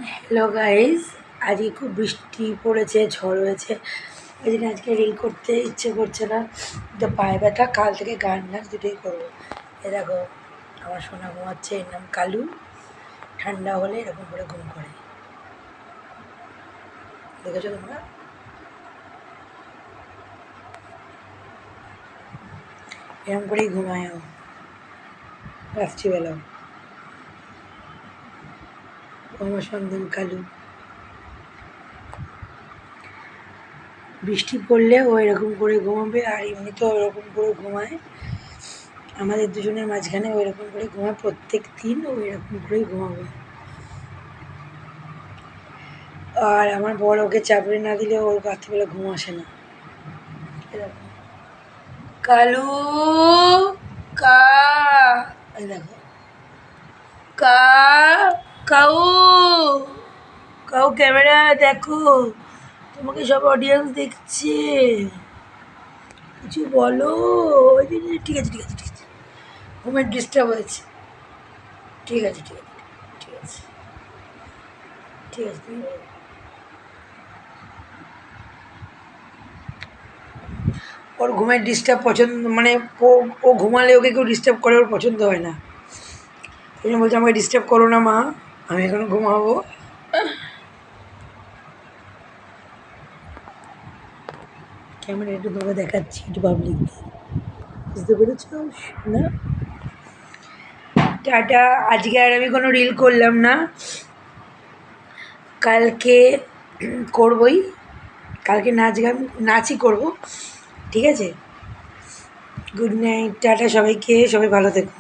Hello guys, আজকে খুব বৃষ্টি পড়েছে, ঝড় হয়েছে। ওই জন্য আজকে রিল করতে ইচ্ছে করছে না। তো পায়ে ব্যথা, কাল থেকে গান নাচ দুটোই করবো। এ দেখো, আমার সোনা ঘুমাচ্ছে, এর নাম কালু। ঠান্ডা হলে এরকম করে ঘুম করে, দেখেছো তোমরা? এরকম করেই ঘুমায় ও রাত্রিবেলাও। আমার সন্তান কালু। বৃষ্টি পড়লে ও এরকম করে ঘুমাবে, আর এমনিতেও এরকম করে ঘুমায়। আমাদের দুজনের মাঝখানে ওই রকম করে ঘুমায়, প্রত্যেক দিন ও এরকম করেই ঘুমাবে। আর আমার বর ওকে চাপড়ে না দিলে ওর রাত্রিবেলা ঘুম আসে না। এরকম কালু কা, এই দেখো কা, কাউ কাউ, ক্যামেরা দেখো, তোমাকে সব অডিয়েন্স দেখছে, কিছু বলো। ঠিক আছে ঠিক আছে ঠিক আছে, ঘুমের ডিস্টার্ব হয়েছে। ঠিক আছে ঠিক আছে ঠিক আছে ঠিক আছে, তুমি বলো। ওর ঘুমের ডিস্টার্ব পছন্দ, মানে ও ও ঘুমালে ওকে কেউ ডিস্টার্ব করে, ওর পছন্দ হয় না। ওই জন্য বলছে আমাকে ডিস্টার্ব করো না মা, আমি এখন ঘুমাবো। ক্যামেরা একটু তোমাকে দেখাচ্ছি, একটু পাবলিককে, বুঝতে পেরেছ না? টাটা। আজকে আর আমি কোনো রিল করলাম না, কালকে করবই। কালকে নাচই করবো, ঠিক আছে? গুড নাইট, টাটা সবাইকে, সবাই ভালো থেকো।